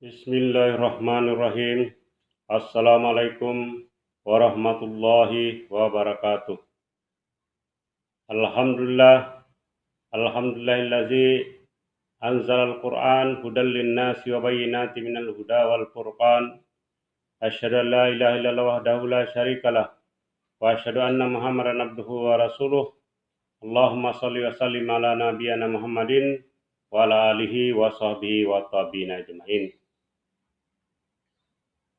Bismillahirrahmanirrahim. Assalamualaikum warahmatullahi wabarakatuh. Alhamdulillah, alhamdulillahillazi anzalal Qur'an hudal linnasi wa bayyinatin minal huda wal furqan. Asyhadu an la ilaha illallah wahdahu la syarikalah wa asyhadu anna Muhammadan abduhu wa rasuluh. Allahumma shalli wa sallim ala nabiyyina Muhammadin wa ala alihi wa sahbihi wa tabi'in ajma'in.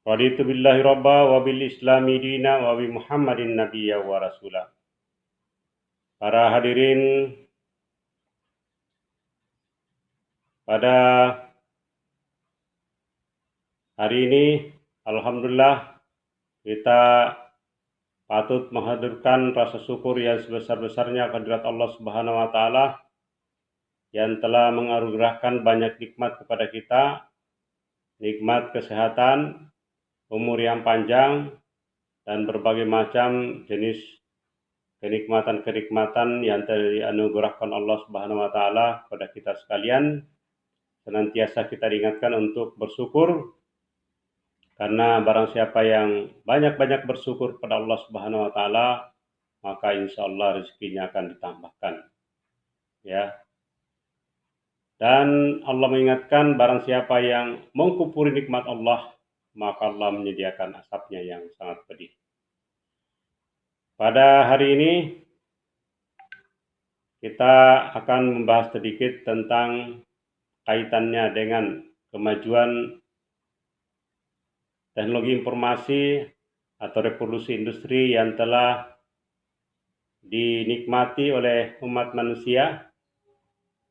Raditu billahi rabba wa bil islami dina wa bi Muhammadin nabiyya wa rasulah. Para hadirin, pada hari ini alhamdulillah kita patut menghaturkan rasa syukur yang sebesar-besarnya kehadirat Allah Subhanahu wa taala yang telah menganugerahkan banyak nikmat kepada kita, nikmat kesehatan, umur yang panjang, dan berbagai macam jenis kenikmatan-kenikmatan yang dianugerahkan Allah Subhanahu wa taala kepada kita sekalian. Senantiasa kita diingatkan untuk bersyukur, karena barang siapa yang banyak-banyak bersyukur kepada Allah Subhanahu wa taala, maka insya Allah rezekinya akan ditambahkan. Ya. Dan Allah mengingatkan barang siapa yang mengkufuri nikmat Allah, maka Allah menyediakan asapnya yang sangat pedih. Pada hari ini kita akan membahas sedikit tentang kaitannya dengan kemajuan teknologi informasi atau revolusi industri yang telah dinikmati oleh umat manusia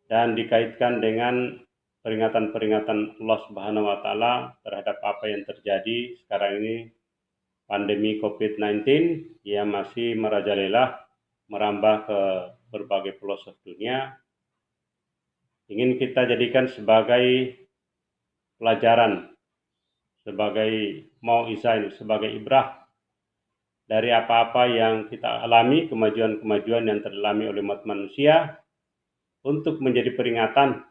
dan dikaitkan dengan peringatan-peringatan Allah Subhanahu wa taala terhadap apa yang terjadi sekarang ini, pandemi COVID-19 yang masih merajalela merambah ke berbagai pelosok dunia. Ingin kita jadikan sebagai pelajaran, sebagai mau'izah, sebagai ibrah dari apa-apa yang kita alami, kemajuan-kemajuan yang teralami oleh umat manusia, untuk menjadi peringatan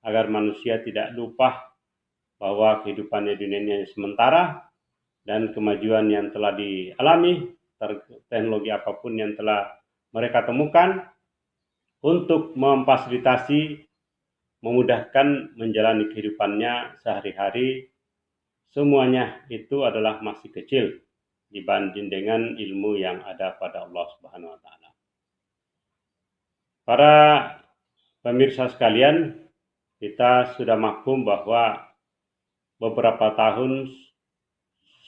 agar manusia tidak lupa bahwa kehidupannya di dunia ini sementara, dan kemajuan yang telah dialami, teknologi apapun yang telah mereka temukan untuk memfasilitasi, memudahkan menjalani kehidupannya sehari-hari, semuanya itu adalah masih kecil dibanding dengan ilmu yang ada pada Allah Subhanahu wa taala. Para pemirsa sekalian, kita sudah maklum bahwa beberapa tahun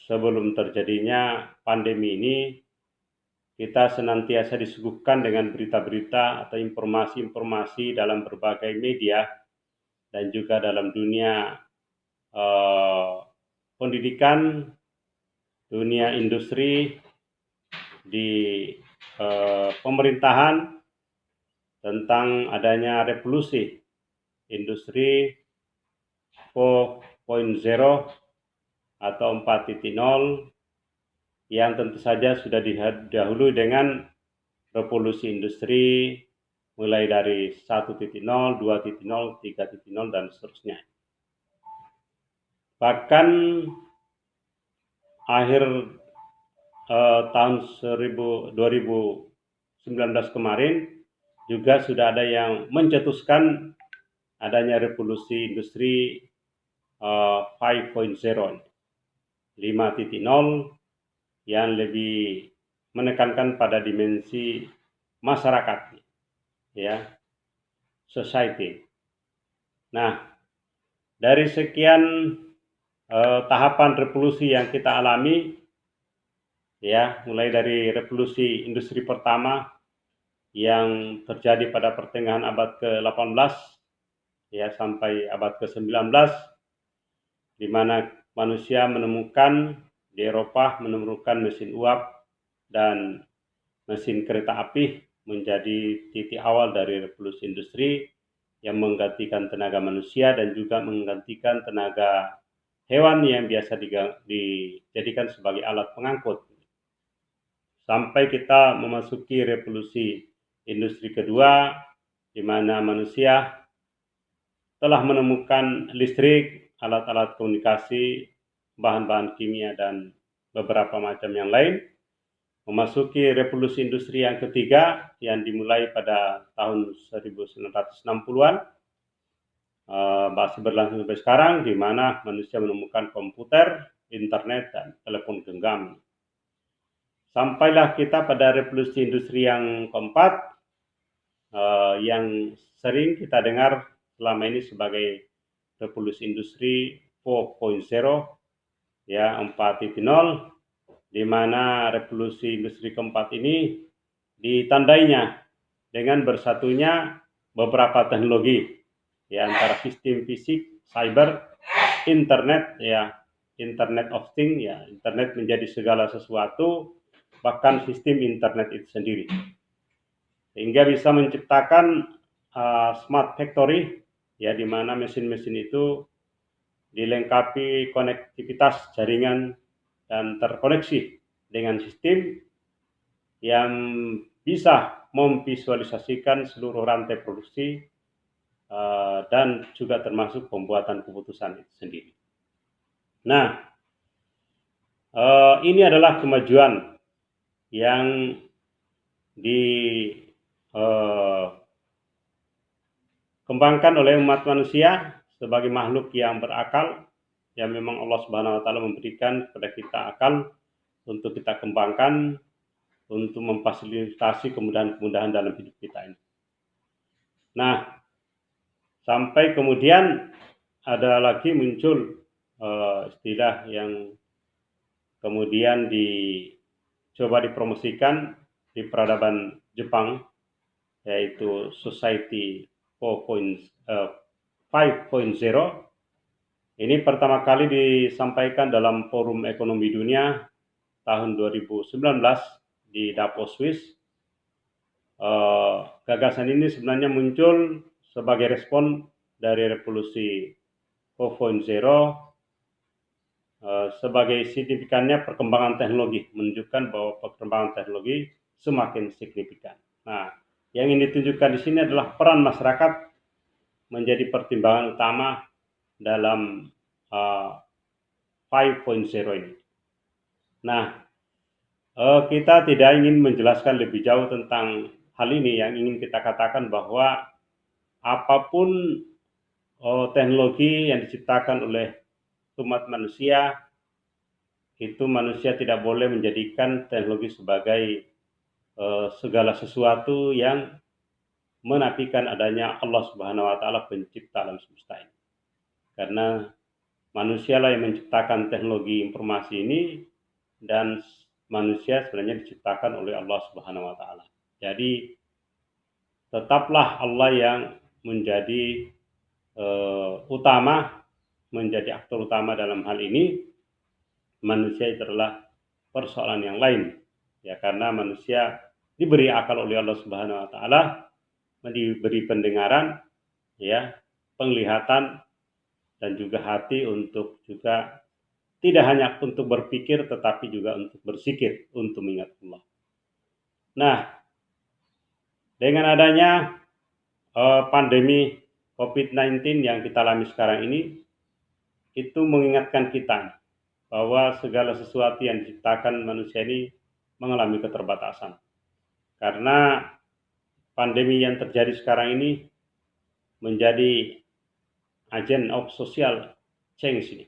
sebelum terjadinya pandemi ini, kita senantiasa disuguhkan dengan berita-berita atau informasi-informasi dalam berbagai media dan juga dalam dunia pendidikan, dunia industri, di pemerintahan, tentang adanya revolusi industri 4.0 atau 4.0 yang tentu saja sudah didahului dengan revolusi industri mulai dari 1.0, 2.0, 3.0, dan seterusnya. Bahkan akhir tahun 2019 kemarin juga sudah ada yang mencetuskan adanya revolusi industri 5.0, 5.0, yang lebih menekankan pada dimensi masyarakat, ya, society. Nah, dari sekian tahapan revolusi yang kita alami, ya, mulai dari revolusi industri pertama yang terjadi pada pertengahan abad ke-18, ya, sampai abad ke-19, di mana manusia menemukan di Eropa mesin uap dan mesin kereta api menjadi titik awal dari revolusi industri yang menggantikan tenaga manusia dan juga menggantikan tenaga hewan yang biasa dijadikan sebagai alat pengangkut. Sampai kita memasuki revolusi industri kedua, di mana manusia telah menemukan listrik, alat-alat komunikasi, bahan-bahan kimia, dan beberapa macam yang lain, memasuki revolusi industri yang ketiga yang dimulai pada tahun 1960-an, masih berlangsung sampai sekarang, di mana manusia menemukan komputer, internet, dan telepon genggam. Sampailah kita pada revolusi industri yang keempat, yang sering kita dengar selama ini sebagai revolusi industri 4.0, ya, 4.0, di mana revolusi industri keempat ini ditandainya dengan bersatunya beberapa teknologi, ya, antara sistem fisik, cyber, internet, ya, Internet of Things, ya, internet menjadi segala sesuatu, bahkan sistem internet itu sendiri, sehingga bisa menciptakan smart factory, ya, di mana mesin-mesin itu dilengkapi konektivitas jaringan dan terkoneksi dengan sistem yang bisa memvisualisasikan seluruh rantai produksi dan juga termasuk pembuatan keputusan itu sendiri. Nah, ini adalah kemajuan yang dikembangkan oleh umat manusia sebagai makhluk yang berakal, yang memang Allah Subhanahu wa taala memberikan kepada kita akal untuk kita kembangkan untuk memfasilitasi kemudahan-kemudahan dalam hidup kita ini. Nah, sampai kemudian ada lagi muncul istilah yang kemudian dicoba dipromosikan di peradaban Jepang, yaitu Society 5.0. Ini pertama kali disampaikan dalam Forum Ekonomi Dunia tahun 2019 di Davos, Swiss. Gagasan ini sebenarnya muncul sebagai respon dari revolusi 4.0, sebagai signifikannya perkembangan teknologi, menunjukkan bahwa perkembangan teknologi semakin signifikan. Nah, yang ingin ditunjukkan di sini adalah peran masyarakat menjadi pertimbangan utama dalam 5.0 ini. Nah, kita tidak ingin menjelaskan lebih jauh tentang hal ini. Yang ingin kita katakan bahwa apapun teknologi yang diciptakan oleh umat manusia, itu manusia tidak boleh menjadikan teknologi sebagai segala sesuatu yang menafikan adanya Allah Subhanahu wa taala pencipta alam semesta ini. Karena manusia lah yang menciptakan teknologi informasi ini, dan manusia sebenarnya diciptakan oleh Allah Subhanahu wa taala. Jadi tetaplah Allah yang menjadi utama, menjadi aktor utama dalam hal ini. Manusia itu adalah persoalan yang lain, ya, karena manusia diberi akal oleh Allah Subhanahu wa taala, diberi pendengaran, ya, penglihatan, dan juga hati untuk juga tidak hanya untuk berpikir tetapi juga untuk berzikir, untuk mengingat Allah. Nah, dengan adanya pandemi COVID-19 yang kita alami sekarang ini, itu mengingatkan kita bahwa segala sesuatu yang diciptakan manusia ini mengalami keterbatasan. Karena pandemi yang terjadi sekarang ini menjadi agent of social change ini,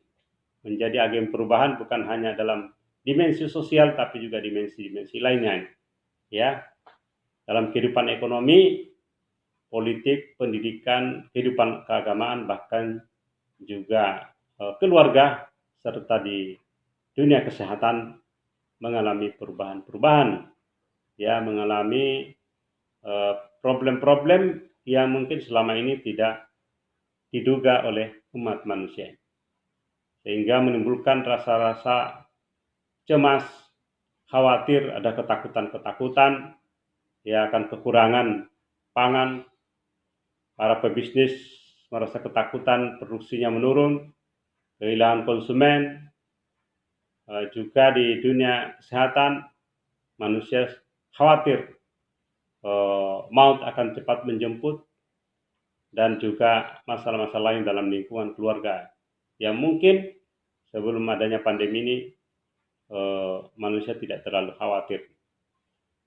menjadi agen perubahan bukan hanya dalam dimensi sosial tapi juga dimensi-dimensi lainnya, ya, dalam kehidupan ekonomi, politik, pendidikan, kehidupan keagamaan, bahkan juga keluarga, serta di dunia kesehatan mengalami perubahan-perubahan, ya, mengalami problem-problem yang mungkin selama ini tidak diduga oleh umat manusia, sehingga menimbulkan rasa-rasa cemas, khawatir, ada ketakutan-ketakutan, ya, akan kekurangan pangan. Para pebisnis merasa ketakutan produksinya menurun, kehilangan konsumen. Juga di dunia kesehatan, manusia khawatir maut akan cepat menjemput, dan juga masalah-masalah lain dalam lingkungan keluarga. yang mungkin sebelum adanya pandemi ini manusia tidak terlalu khawatir.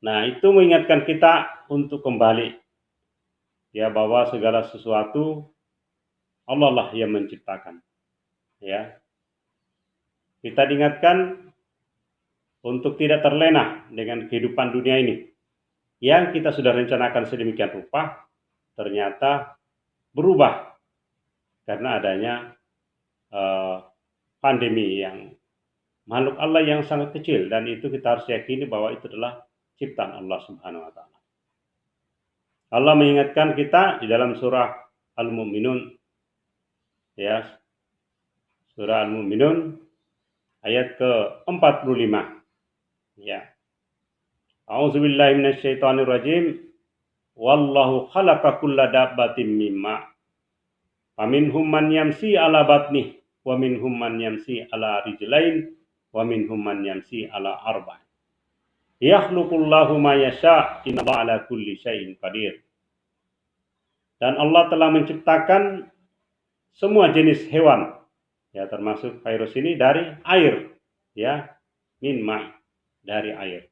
Nah, itu mengingatkan kita untuk kembali ya bahwa segala sesuatu Allah lah yang menciptakan. Ya. Kita diingatkan untuk tidak terlena dengan kehidupan dunia ini. Yang kita sudah rencanakan sedemikian rupa ternyata berubah karena adanya pandemi yang makhluk Allah yang sangat kecil, dan itu kita harus yakini bahwa itu adalah ciptaan Allah Subhanahu wa taala. Allah mengingatkan kita di dalam surah Al-Mu'minun, ya, surah Al-Mu'minun ayat ke-45. Ya. A'udzubillahi minasyaitonirrajim. Wallahu khalaqa kulla dabbatin mimma. Faminhum man yamsi ala batnih wa minhum man yamsi ala rijlain wa minhum man yamsi ala arba'. Yakhluqullahu ma yasha' innallaha ala kulli syai'in qadir. Dan Allah telah menciptakan semua jenis hewan, ya termasuk virus ini dari air, ya, min ma', dari air.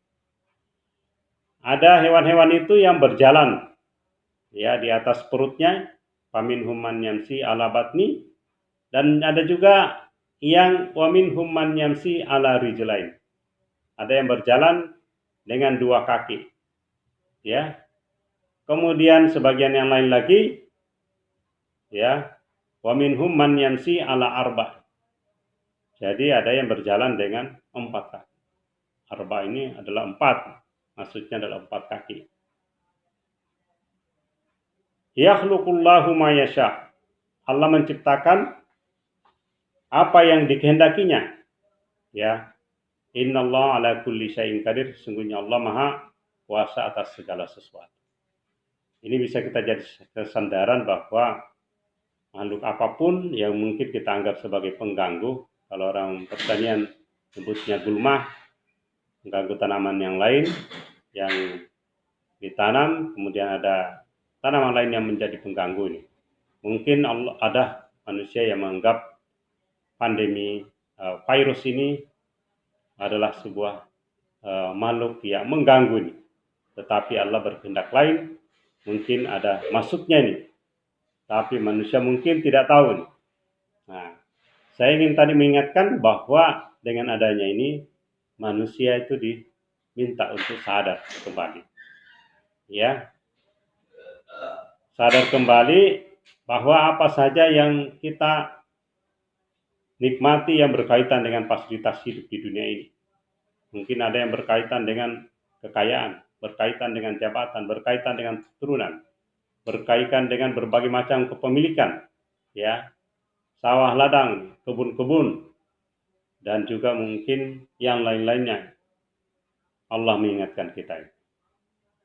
Ada hewan-hewan itu yang berjalan ya di atas perutnya, faminhum man yamsi ala batni, dan ada juga yang wa minhum man yamsi ala rijlain. Ada yang berjalan dengan dua kaki. Ya. Kemudian sebagian yang lain lagi ya, wa minhum man yamsi ala arba. Jadi ada yang berjalan dengan 4 kaki. Arba ini adalah 4, maksudnya adalah 4 kaki. Yakhluqullahu ma yasha. Allah menciptakan apa yang dikehendakinya. Ya. Innallaha ala kulli syai'in qadir. Sesungguhnya Allah Maha kuasa atas segala sesuatu. Ini bisa kita jadi kesadaran bahwa makhluk apapun yang mungkin kita anggap sebagai pengganggu, kalau orang pertanian sebutnya gulma, mengganggu tanaman yang lain yang ditanam, kemudian ada tanaman lain yang menjadi pengganggu ini. Mungkin ada manusia yang menganggap pandemi virus ini adalah sebuah makhluk yang mengganggu ini. Tetapi Allah berkehendak lain, mungkin ada maksudnya ini. Tapi manusia mungkin tidak tahu ini. Nah, saya ingin tadi mengingatkan bahwa dengan adanya ini, manusia itu diminta untuk sadar kembali. Ya, sadar kembali bahwa apa saja yang kita nikmati yang berkaitan dengan fasilitas hidup di dunia ini. Mungkin ada yang berkaitan dengan kekayaan, berkaitan dengan jabatan, berkaitan dengan keturunan, berkaitan dengan berbagai macam kepemilikan, ya, sawah ladang, kebun-kebun, dan juga mungkin yang lain-lainnya. Allah mengingatkan kita.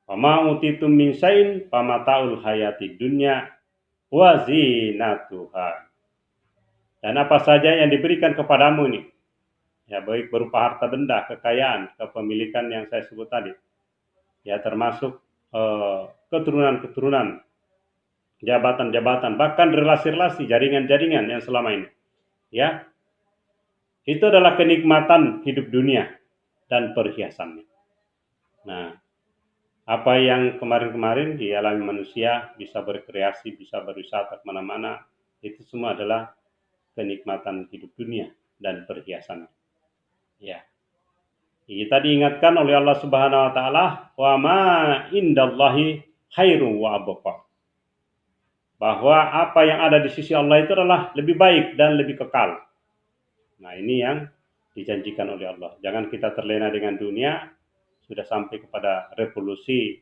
Fama utitum min syai'in famata'ul hayati dunya wa zinatuha. Dan apa saja yang diberikan kepadamu ini, ya baik berupa harta benda, kekayaan, kepemilikan yang saya sebut tadi, ya termasuk keturunan-keturunan, jabatan-jabatan, bahkan relasi-relasi, jaringan-jaringan yang selama ini, ya, itu adalah kenikmatan hidup dunia dan perhiasannya. Nah, apa yang kemarin-kemarin dialami manusia, bisa berkreasi, bisa berwisata kemana-mana, itu semua adalah kenikmatan hidup dunia dan perhiasannya. Ya, kita diingatkan oleh Allah Subhanahu wa taala, wa ma indallahi khairu wa abqa. Bahwa apa yang ada di sisi Allah itu adalah lebih baik dan lebih kekal. Nah, ini yang dijanjikan oleh Allah. Jangan kita terlena dengan dunia, sudah sampai kepada revolusi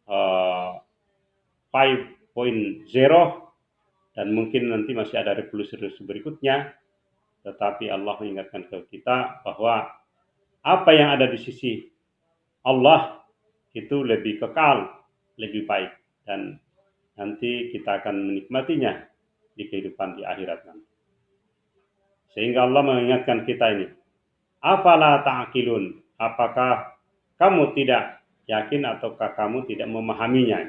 5.0 dan mungkin nanti masih ada revolusi berikutnya. Tetapi Allah mengingatkan ke kita bahwa apa yang ada di sisi Allah itu lebih kekal, lebih baik, dan nanti kita akan menikmatinya di kehidupan di akhirat nanti. Sehingga Allah mengingatkan kita ini, afala ta'qilun, apakah kamu tidak yakin ataukah kamu tidak memahaminya?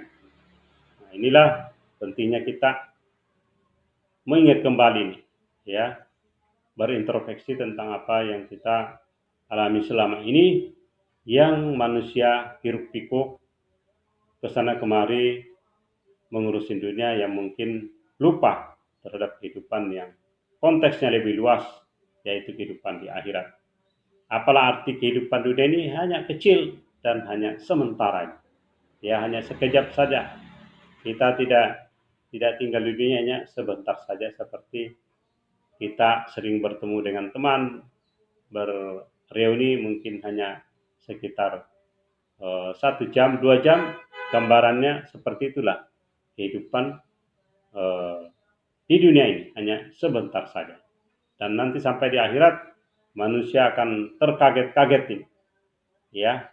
Nah, inilah pentingnya kita mengingat kembali nih, ya, berintrospeksi tentang apa yang kita alami selama ini, yang manusia hiruk pikuk kesana kemari mengurusin dunia, yang mungkin lupa terhadap kehidupan yang konteksnya lebih luas, yaitu kehidupan di akhirat. Apalah arti kehidupan dunia ini hanya kecil dan hanya sementara, ya hanya sekejap saja. Kita tidak tinggal di dunia hanya sebentar saja, seperti kita sering bertemu dengan teman, berreuni mungkin hanya sekitar 1 jam, 2 jam, gambarannya seperti itulah kehidupan di dunia ini, hanya sebentar saja. Dan nanti sampai di akhirat manusia akan terkaget-kaget ini, ya.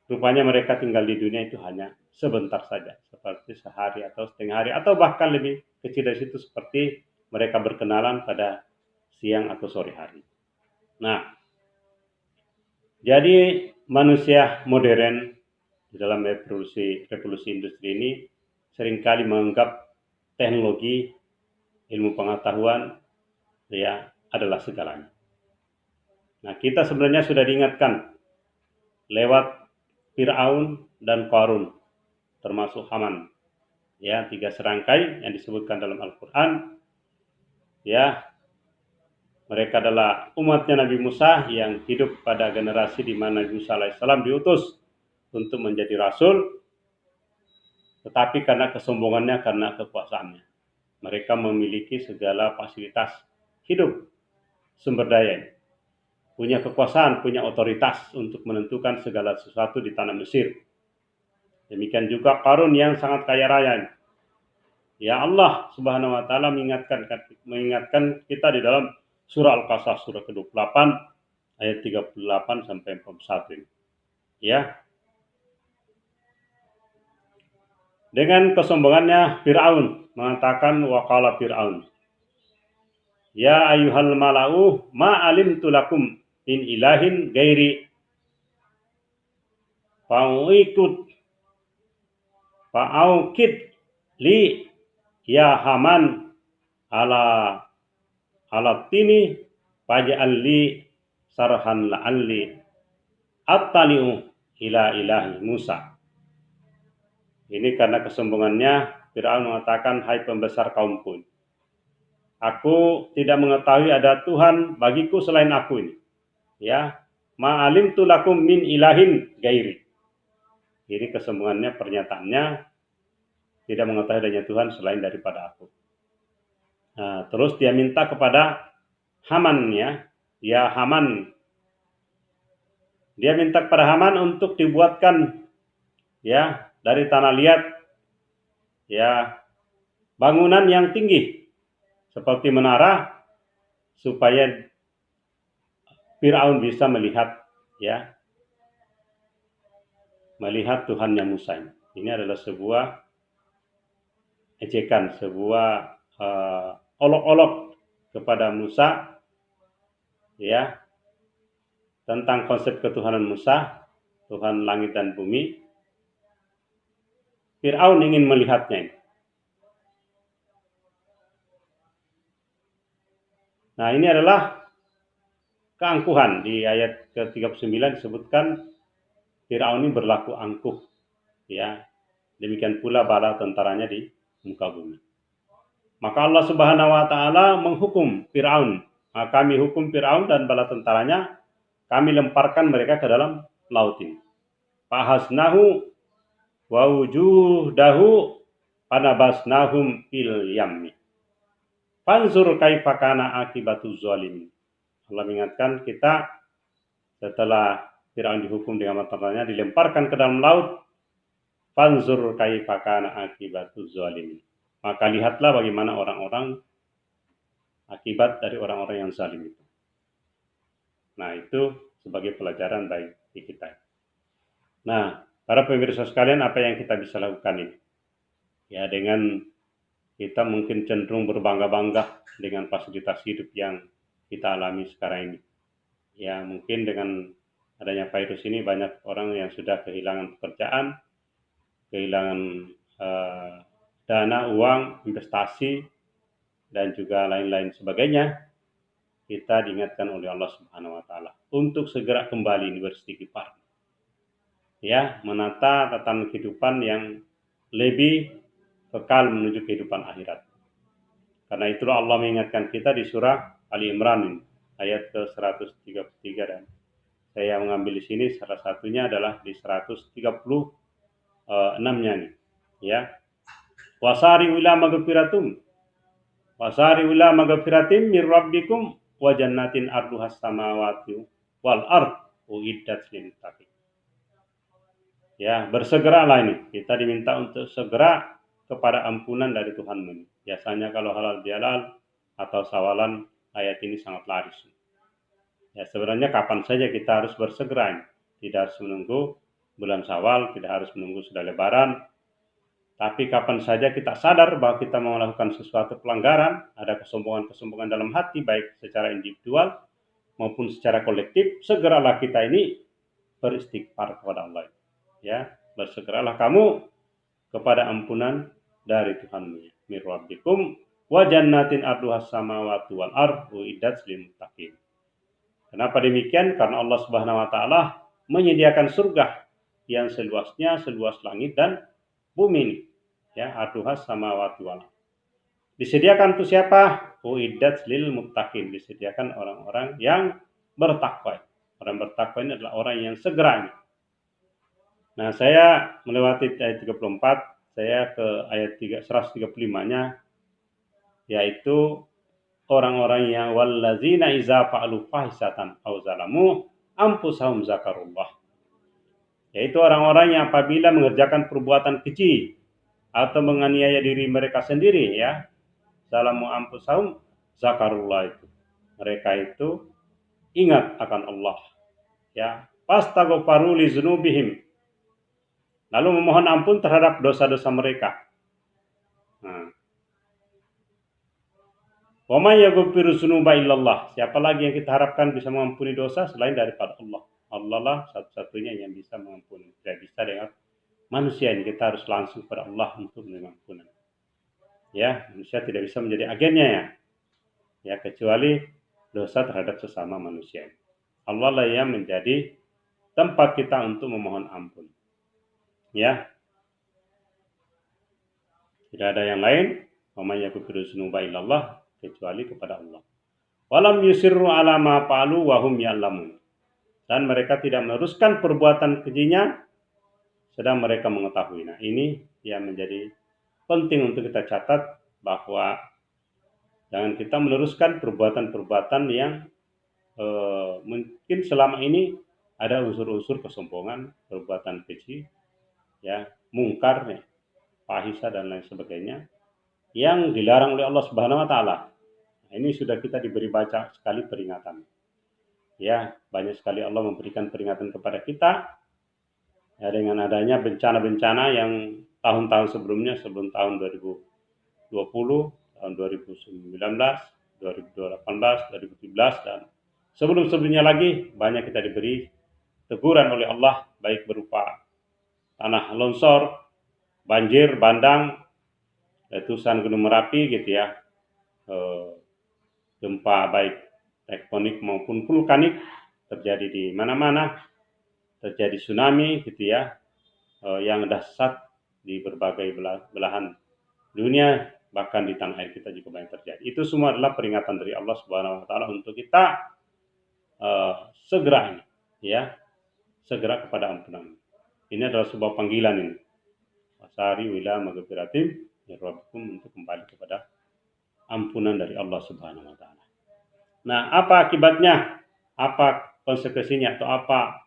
Rupanya mereka tinggal di dunia itu hanya sebentar saja, seperti sehari atau setengah hari, atau bahkan lebih kecil dari situ, seperti mereka berkenalan pada siang atau sore hari. Nah, jadi manusia modern di dalam revolusi industri ini seringkali menganggap teknologi, ilmu pengetahuan, ya, adalah segalanya. Nah, kita sebenarnya sudah diingatkan lewat Fir'aun dan Qarun, termasuk Haman, ya, 3 serangkai yang disebutkan dalam Al-Quran, ya. Mereka adalah umatnya Nabi Musa yang hidup pada generasi di mana Nabi Musa alaihissalam diutus untuk menjadi rasul, tetapi karena kesombongannya, karena kekuasaannya, mereka memiliki segala fasilitas hidup, sumber daya, punya kekuasaan, punya otoritas untuk menentukan segala sesuatu di tanah Mesir. Demikian juga Qarun yang sangat kaya raya. Ya, Allah Subhanahu wa taala mengingatkan kita di dalam surah Al-Qasas surah ke-28 ayat 38 sampai 41. Ya. Dengan kesombongannya Fir'aun mengatakan, waqala Fir'aun, ya ayyuhal mala'u ma alimtu lakum min ilahin gairi fa'aukid li ya Haman ala tini faj'al li sarhan la'alli attali'u ila ilahi Musa. Ini karena kesombongannya Fir'aun mengatakan, hai pembesar kaumku, aku tidak mengetahui ada Tuhan bagiku selain aku ini. Ya, ma'alimtu lakum min ilahin gairi. Ini kesombongannya, pernyataannya tidak mengetahui adanya Tuhan selain daripada aku. Nah, terus dia minta kepada Haman, ya Haman. Dia minta kepada Haman untuk dibuatkan, ya, dari tanah liat, ya, bangunan yang tinggi seperti menara, supaya Fir'aun bisa melihat, ya, melihat Tuhannya Musa. Ini adalah sebuah ejekan, sebuah olok-olok kepada Musa, ya, tentang konsep ketuhanan Musa, Tuhan langit dan bumi. Fir'aun ingin melihatnya. Nah, ini adalah keangkuhan. Di ayat ke-39 disebutkan Fir'aun ini berlaku angkuh, ya. Demikian pula bala tentaranya di muka bumi. Maka Allah Subhanahu wa taala menghukum Fir'aun. Maka kami hukum Fir'aun dan bala tentaranya, kami lemparkan mereka ke dalam laut ini. Fahasnahu wa wujudahu panabasnahum fil yammi. Fanzur kaifa kana akibatuz zalimin. Allah mengingatkan kita setelah Fir'aun dihukum dengan matanya, dilemparkan ke dalam laut. Fanzur kaifa kana akibatuz zalimin. Maka lihatlah bagaimana orang-orang, akibat dari orang-orang yang zalim itu. Nah, itu sebagai pelajaran bagi kita. Nah, para pemirsa sekalian, apa yang kita bisa lakukan ini? Ya, dengan kita mungkin cenderung berbangga-bangga dengan fasilitas hidup yang kita alami sekarang ini. Ya, mungkin dengan adanya virus ini banyak orang yang sudah kehilangan pekerjaan, kehilangan dana, uang, investasi, dan juga lain-lain sebagainya, kita diingatkan oleh Allah Subhanahu wa taala untuk segera kembali beristighfar. Ya, menata tatanan kehidupan yang lebih kekal menuju kehidupan akhirat. Karena itulah Allah mengingatkan kita di surah Ali Imran ayat ke-133, dan saya mengambil di sini salah satunya adalah di 136-nya nih. Ya. Wasari ila magfiratim mir rabbikum wa jannatin arduhas samawati wal ard uiddat lil muttaqin. Ya, bersegeralah ini. Kita diminta untuk segera kepada ampunan dari Tuhanmu. Biasanya kalau halal bihalal atau sawalan, ayat ini sangat laris. Ya, sebenarnya kapan saja kita harus bersegera. Tidak harus menunggu bulan Syawal, tidak harus menunggu sudah lebaran. Tapi kapan saja kita sadar bahwa kita mau melakukan sesuatu pelanggaran, ada kesombongan-kesombongan dalam hati, baik secara individual maupun secara kolektif, segeralah kita ini beristighfar kepada Allah. Ya, bersegeralah kamu kepada ampunan dari Tuhanmu. Mir rabbikum wa jannatin arduhas samawati wal ard uiddat lil muttaqin. Kenapa demikian? Karena Allah Subhanahu wa taala menyediakan surga yang seluasnya seluas langit dan bumi ini. Ya, arduhas samawati wal ard. Disediakan untuk siapa? Uiddat lil muttaqin, disediakan orang-orang yang bertakwa. Orang bertakwa ini adalah orang yang segera. Nah, saya melewati ayat 34, saya ke ayat 135-nya, yaitu orang-orang yang wallazina iza fa'alu fahisatan aw zalamu anfusahum zakarullah. Yaitu orang-orang yang apabila mengerjakan perbuatan keji atau menganiaya diri mereka sendiri, ya, zalamu anfusahum zakarullah, itu mereka itu ingat akan Allah, ya, fastaghfaru li dzunubihim, lalu memohon ampun terhadap dosa-dosa mereka. Wa may yaghfiru dzunuba illallah. Siapa lagi yang kita harapkan bisa mengampuni dosa selain daripada Allah? Allah lah satu-satunya yang bisa mengampuni. Tidak bisa dengan manusia ini, kita harus langsung kepada Allah untuk menerima ampunan. Ya, manusia tidak bisa menjadi agennya, ya, kecuali dosa terhadap sesama manusia. Allah lah yang menjadi tempat kita untuk memohon ampun. Ya, tidak ada yang lain. Wa may yaghfiru dzunuba illallah, kecuali kepada Allah. Walam yusirru ala ma fa'alu wa hum ya'lamun. Dan mereka tidak meneruskan perbuatan kejinya sedang mereka mengetahui. Nah, ini yang menjadi penting untuk kita catat, bahwa jangan kita meneruskan perbuatan-perbuatan yang mungkin selama ini ada unsur-unsur kesombongan, perbuatan keji, ya, mungkar, ya, fahisha dan lain sebagainya yang dilarang oleh Allah Subhanahu wa taala. Ini sudah kita diberi banyak sekali peringatan. Ya, banyak sekali Allah memberikan peringatan kepada kita. Ya, dengan adanya bencana-bencana yang tahun-tahun sebelumnya, sebelum tahun 2020, tahun 2019, 2018, 2017, dan sebelum-sebelumnya lagi, banyak kita diberi teguran oleh Allah, baik berupa tanah longsor, banjir, bandang, letusan gunung Merapi, gitu ya, gempa baik tektonik maupun vulkanik terjadi di mana-mana, terjadi tsunami, gitu ya, yang dahsyat di berbagai belahan dunia, bahkan di tanah air kita juga banyak terjadi. Itu semua adalah peringatan dari Allah Subhanahu wa taala untuk kita segera ini, ya, segera kepada ampunan. Ini adalah sebuah panggilan ini. Wasari wila magfiratim min rabbikum, untuk kembali kepada ampunan dari Allah Subhanahu wa taala. Nah, apa akibatnya? Apa konsekuensinya atau apa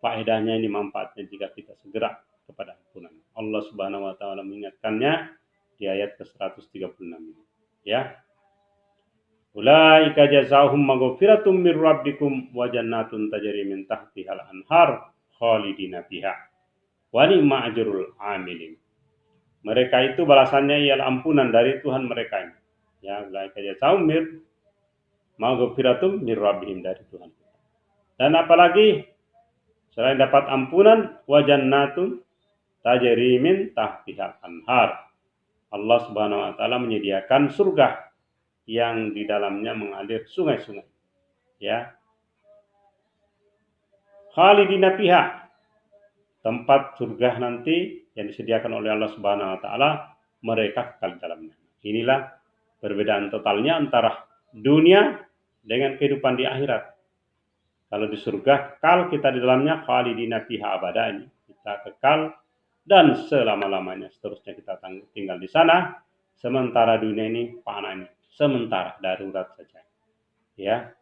faedahnya ini, manfaatnya jika kita segera kepada ampunan? Allah Subhanahu wa taala mengingatkannya di ayat ke-136 ini. Ya. Ulaika jazaohum maghfiratum mir rabbikum wa jannatun tajri min tahtihal anhar khalidina fiha wa ni'ma ajrul amilin. Mereka itu balasannya ialah ampunan dari Tuhan mereka ini. Ya, ulaika jazaohum maghfiratum mir rabbihim, dari Tuhan. Dan apalagi selain dapat ampunan, wa jannatun tajri min tahtihal anhar, Allah Subhanahu wa taala menyediakan surga yang di dalamnya mengalir sungai-sungai. Ya. Khalidina fiha, tempat surga nanti yang disediakan oleh Allah Subhanahu wa taala, mereka kekal di dalamnya. Inilah perbedaan totalnya antara dunia dengan kehidupan di akhirat. Kalau di surga kekal kita di dalamnya, khalidina fiha abada, ini kita kekal dan selama-lamanya seterusnya kita tinggal di sana. Sementara dunia ini fana, ini sementara, darurat saja. Ya.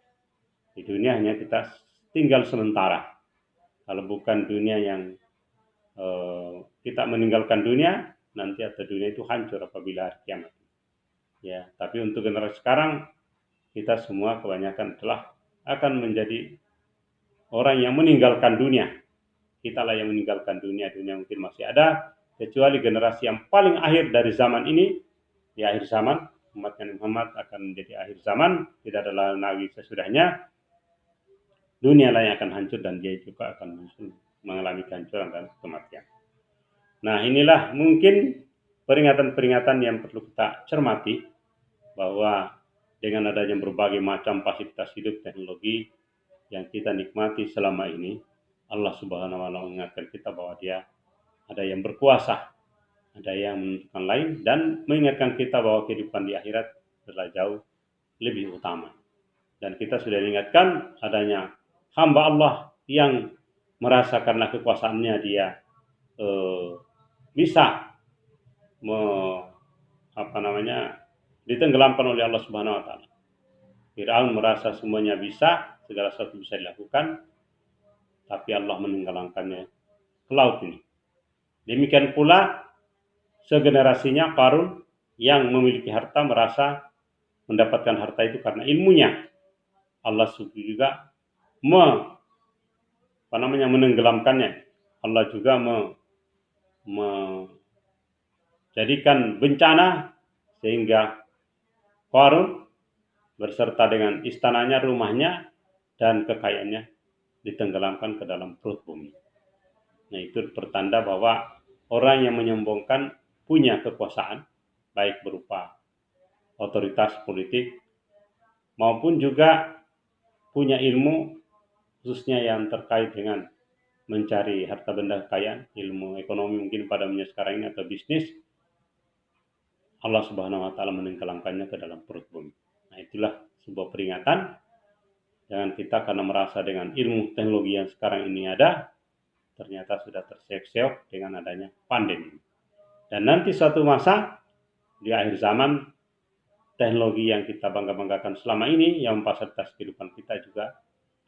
Di dunia hanya kita tinggal sementara. Kalau bukan dunia yang kita meninggalkan dunia, nanti atau dunia itu hancur apabila hari kiamat. Ya, tapi untuk generasi sekarang kita semua kebanyakan telah akan menjadi orang yang meninggalkan dunia. Kita lah yang meninggalkan dunia. Dunia mungkin masih ada, kecuali generasi yang paling akhir dari zaman ini, di akhir zaman, umat Nabi Muhammad akan menjadi akhir zaman, tidak ada lagi sesudahnya. Dunia lah yang akan hancur dan dia juga akan mengalami kehancuran dan kematian. Nah, inilah mungkin peringatan-peringatan yang perlu kita cermati, bahwa dengan adanya berbagai macam fasilitas hidup teknologi yang kita nikmati selama ini, Allah Subhanahu wa taala mengingatkan kita bahwa Dia ada yang berkuasa, ada yang menentukan lain, dan mengingatkan kita bahwa kehidupan di akhirat adalah jauh lebih utama. Dan kita sudah diingatkan adanya hamba Allah yang merasakanlah kekuasaannya, dia bisa ditenggelamkan oleh Allah Subhanahu wa taala. Firaun merasa semuanya bisa, segala sesuatu bisa dilakukan, tapi Allah menenggelamkannya ke laut ini. Demikian pula segenerasinya Qarun yang memiliki harta merasa mendapatkan harta itu karena ilmunya. Allah juga menenggelamkannya. Allah juga menjadikan bencana sehingga Qarun berserta dengan istananya, rumahnya, dan kekayaannya ditenggelamkan ke dalam perut bumi. Nah, itu pertanda bahwa orang yang menyombongkan punya kekuasaan, baik berupa otoritas politik maupun juga punya ilmu, khususnya yang terkait dengan mencari harta benda kekayaan, ilmu ekonomi mungkin pada sekarang ini, atau bisnis, Allah Subhanahu wa taala menenggelamkannya ke dalam perut bumi. Nah, itulah sebuah peringatan. Jangan kita karena merasa dengan ilmu teknologi yang sekarang ini ada, ternyata sudah terseok-seok dengan adanya pandemi. Dan nanti suatu masa di akhir zaman, teknologi yang kita bangga-banggakan selama ini yang memfasilitasi kehidupan kita juga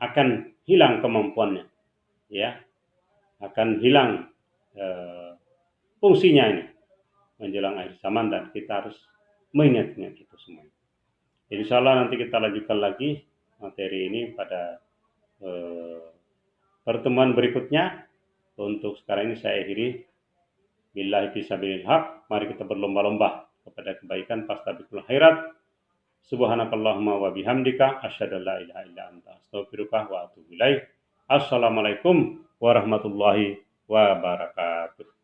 akan hilang kemampuannya, ya, akan hilang fungsinya ini menjelang akhir zaman, dan kita harus mengingat-ingat itu semua. Insya Allah nanti kita lanjutkan lagi materi ini pada pertemuan berikutnya. Untuk sekarang ini saya akhiri. Billahi fisabilil haq. Mari kita berlomba-lomba kepada kebaikan, fastabiqul khairat. Subhanakallahumma wa bihamdika asyhadu an la ilaha illa anta astaghfiruka wa atubu ilaik. Assalamualaikum warahmatullahi wabarakatuh.